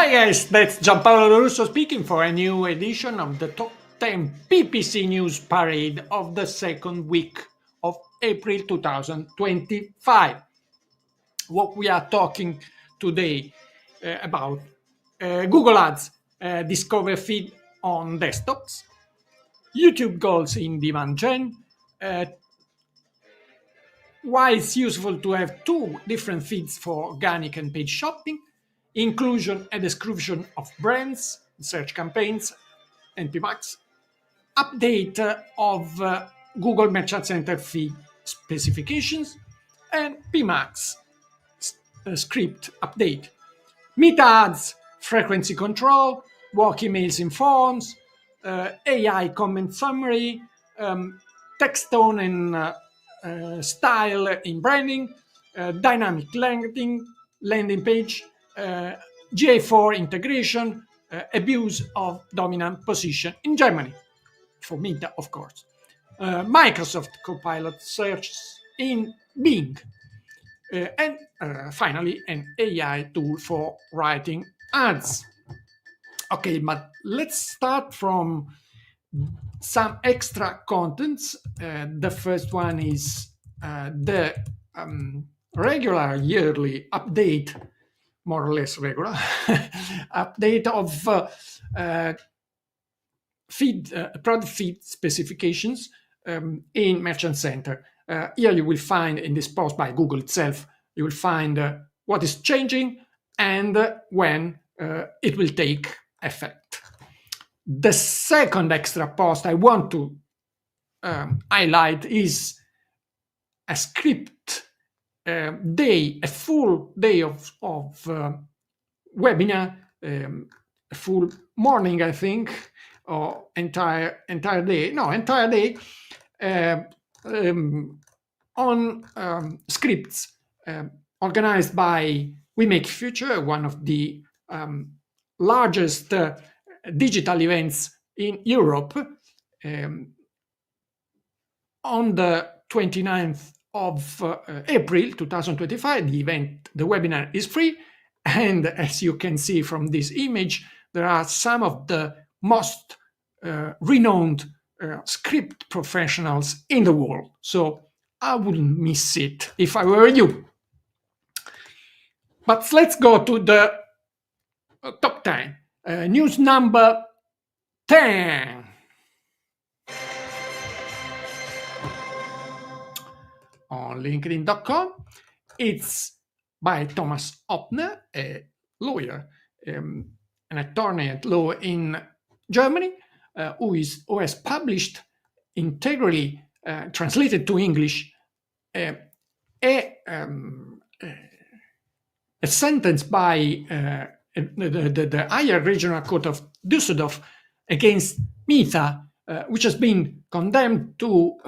Hi guys, that's Gianpaolo Lorusso speaking for a new edition of the Top 10 PPC News Parade of the second week of April 2025. What we are talking today about Google Ads Discover feed on desktops, YouTube goals in demand gen, why it's useful to have two different feeds for organic and paid shopping, inclusion and exclusion of brands, search campaigns, and PMax, update of Google Merchant Center fee specifications, and PMax script update. Meta ads frequency control, work emails in forms, AI comment summary, text tone and style in branding, dynamic landing page, GA4 integration, abuse of dominant position in Germany, for Meta, of course. Microsoft Copilot searches in Bing. And finally, an AI tool for writing ads. Okay, but let's start from some extra contents. The first one is the regular yearly update, more or less regular update of product feed specifications in Merchant Center. Here you will find, in this post by Google itself, you will find what is changing and when it will take effect. The second extra post I want to highlight is a script day, a full day of webinar, a full morning, I think, or entire day on scripts organized by We Make Future, one of the largest digital events in Europe. On the 29th of April 2025, the webinar is free, and as you can see from this image, there are some of the most renowned script professionals in the world. So I wouldn't miss it if I were you. But let's go to the top 10. News number 10. On LinkedIn.com. It's by Thomas Opner, a lawyer, an attorney at law in Germany, who has published integrally translated to English a sentence by the higher regional court of Düsseldorf against Meta, which has been condemned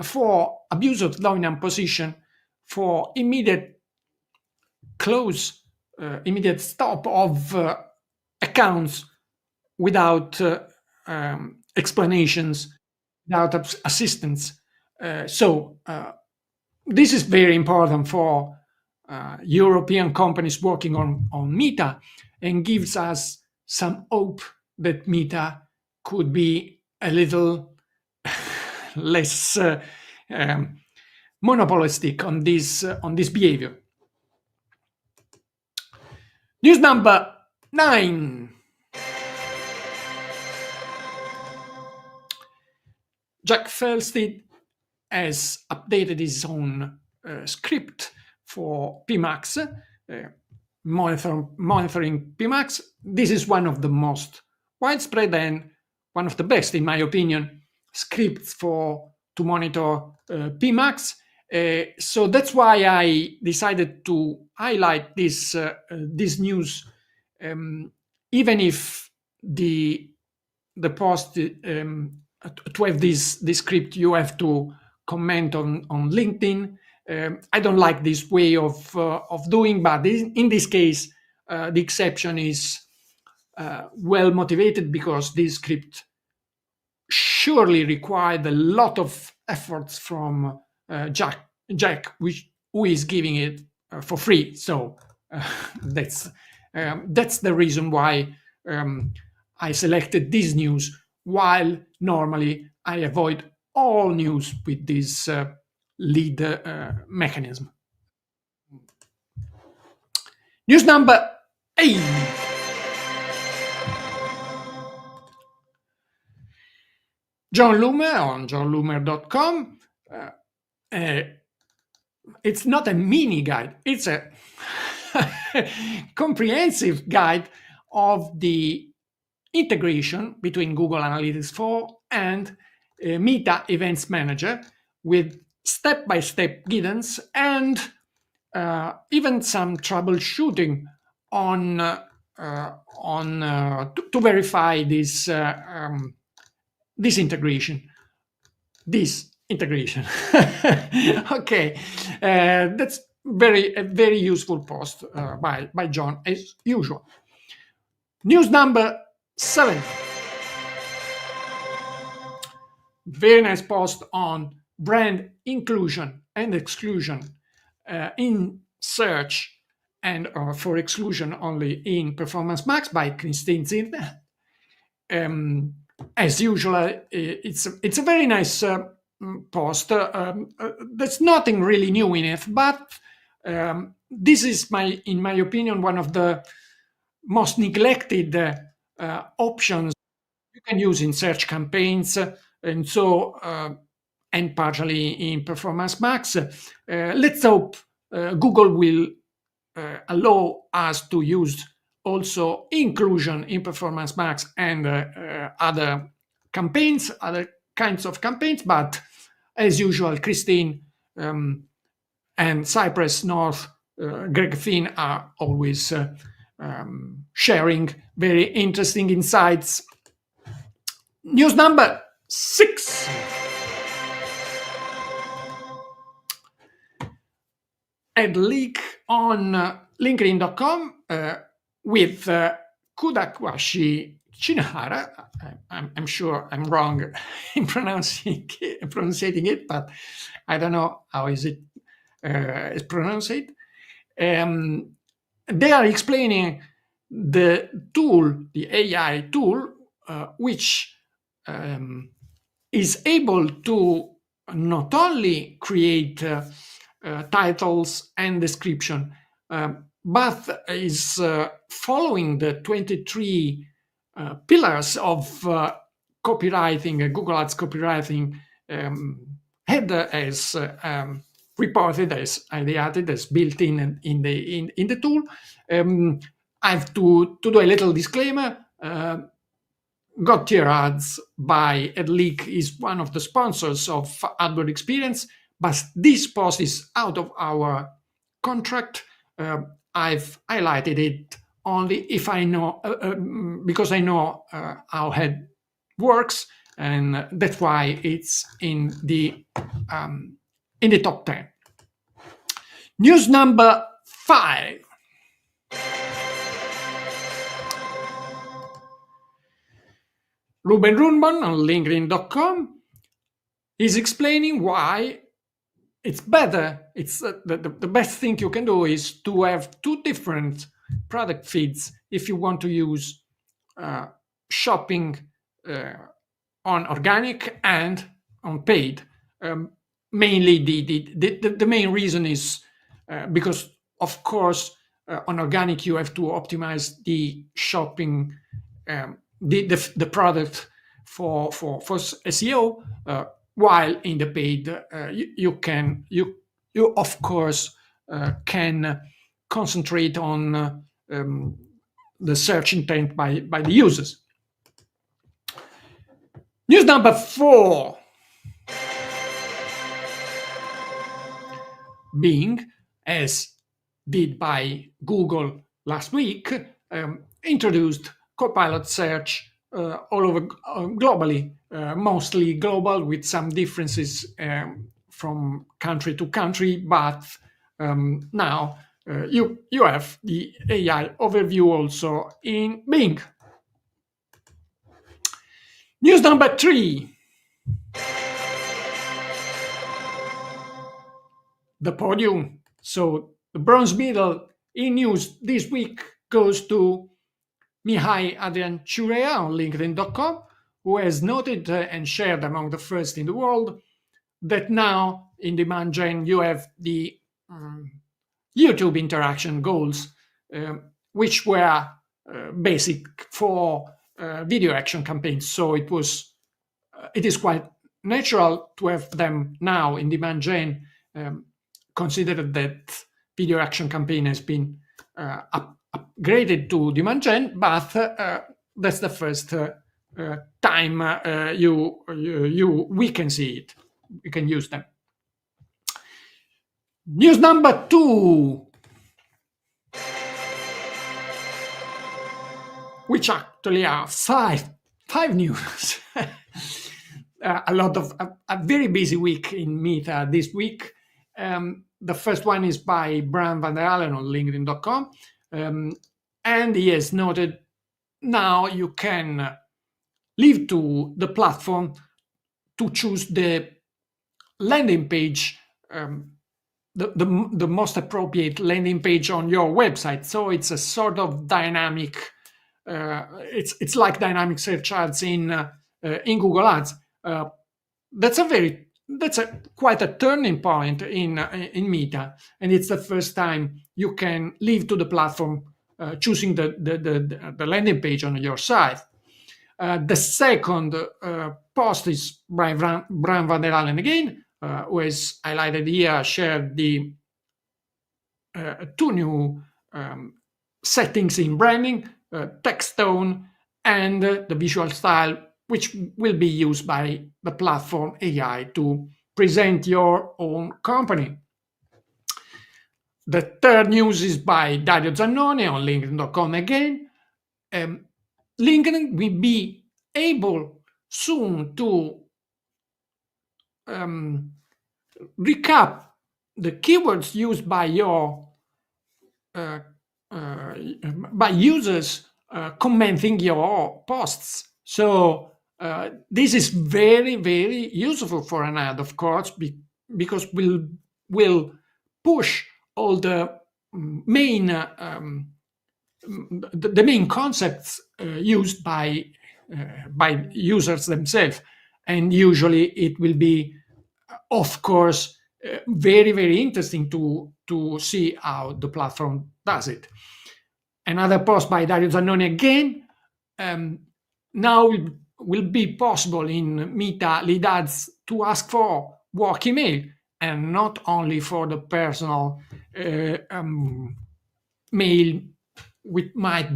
for abuse of dominant position, for immediate stop of accounts without explanations, without assistance. So this is very important for European companies working on Meta, and gives us some hope that Meta could be a little less monopolistic on this behavior. News number 9. Jack Felstead has updated his own script for PMax, monitoring PMax. This is one of the most widespread and one of the best, in my opinion, scripts to monitor PMax. So that's why I decided to highlight this news, even if the post to have this script you have to comment on LinkedIn. I don't like this way of doing, but in this case, the exception is well motivated, because this script surely required a lot of efforts from Jack, who is giving it for free. So that's the reason why I selected this news, while normally I avoid all news with this lead mechanism. News number 8. John Loomer on johnloomer.com. It's not a mini guide, it's a comprehensive guide of the integration between Google Analytics 4 and Meta Events Manager, with step-by-step guidance and even some troubleshooting to verify this integration. Okay, that's a very useful post by John, as usual. News number 7. Very nice post on brand inclusion and exclusion in search, and for exclusion only in Performance Max by Christine Zirner. As usual, it's a very nice post. There's nothing really new in it, but this is, in my opinion, one of the most neglected options you can use in search campaigns, and partially in Performance Max. Let's hope Google will allow us to use also inclusion in Performance Max and other campaigns, other kinds of campaigns. But as usual, Christine and Cypress North, Greg Finn are always sharing very interesting insights. News number 6. Ad leak on LinkedIn.com with Kudakwashi Chinahara. I'm sure I'm wrong in pronouncing it, but I don't know how is pronounced. They are explaining the tool, the AI tool, which is able to not only create titles and description, but is following the 23 pillars of copywriting, Google Ads copywriting, as reported, as ideated, as built in the tool. I have to do a little disclaimer. Got Tier Ads by AdLeak is one of the sponsors of ADworld Experience, but this post is out of our contract. I've highlighted it only if I know, because I know how it works, and that's why it's in the top 10. News number 5. Ruben Runban on LinkedIn.com is explaining why it's better. It's the best thing you can do is to have 2 different product feeds if you want to use shopping on organic and on paid. Mainly the main reason is because, of course, on organic you have to optimize the shopping, the product for SEO, while in the paid you of course can concentrate on the search intent by the users. News number 4. Bing, as did by Google last week, introduced Copilot search all over globally, mostly global, with some differences from country to country, but now you have the AI overview also in Bing. News number 3. The podium. So the bronze medal in news this week goes to Mihai Adrian Churea on LinkedIn.com, who has noted and shared among the first in the world that now in demand gen you have the YouTube interaction goals, which were basic for video action campaigns. So it is quite natural to have them now in demand gen, considered that video action campaign has been upgraded to demand gen, but that's the first time we can see it. We can use them. News number 2, which actually are five news. A very busy week in Meta this week. The first one is by Brian van der Allen on LinkedIn.com, and he has noted now you can leave to the platform to choose the landing page, the most appropriate landing page on your website. So it's a sort of dynamic. It's like dynamic search ads in Google Ads. That's quite a turning point in Meta, and it's the first time you can leave to the platform choosing the landing page on your site. The second post is by Brian van der Allen again, who has highlighted here, shared the 2 new settings in branding, text tone, and the visual style, which will be used by the platform AI to present your own company. The third news is by Dario Zannoni on LinkedIn.com again. LinkedIn will be able soon to recap the keywords used by by users commenting your posts. So this is very, very useful for an ad, of course, because we'll push all the main the main concepts used by users themselves, and usually it will be, of course, very, very interesting to see how the platform does it. Another post by Dario Zannoni again. Now will be possible in Meta lead ads to ask for work email, and not only for the personal mail which might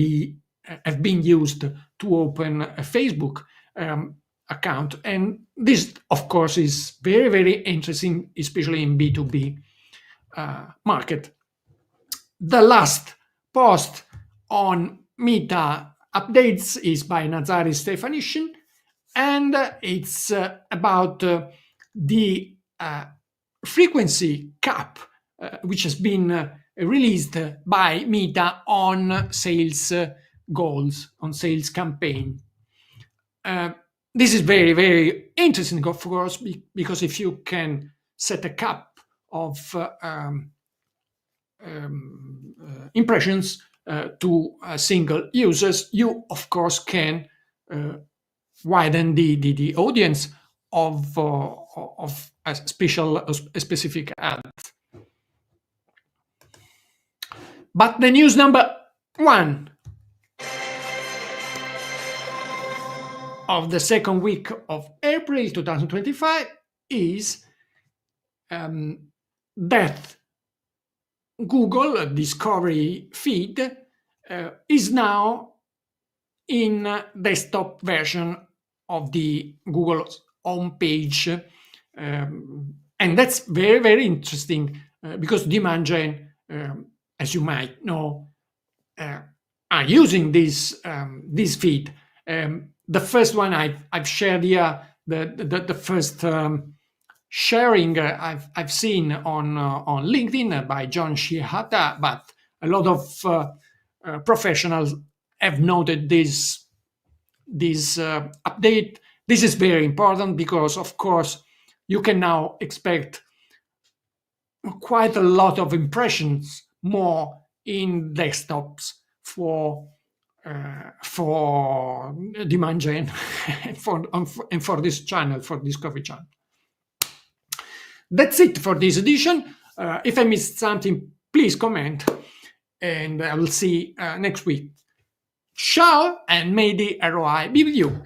have been used to open a Facebook account. And this, of course, is very, very interesting, especially in B2B market. The last post on Meta updates is by Nazari Stefanishin, and it's about the frequency cap which has been released by Meta on sales goals, on sales campaign. This is very, very interesting, of course, because if you can set a cap of impressions to single users, you of course can widen the audience of a specific ad. But the news number 1 of the second week of April 2025 is that Google Discovery feed is now in desktop version of the Google homepage, and that's very, very interesting because demand gen, as you might know, are using this feed. The first one I've shared here, the first sharing I've seen on LinkedIn by John Shihata, but a lot of professionals have noted this update. This is very important because, of course, you can now expect quite a lot of impressions more in desktops for for demand gen and for this channel, for this coffee channel. That's it for this edition. If I missed something, please comment, and I will see next week. Ciao, and may the ROI be with you.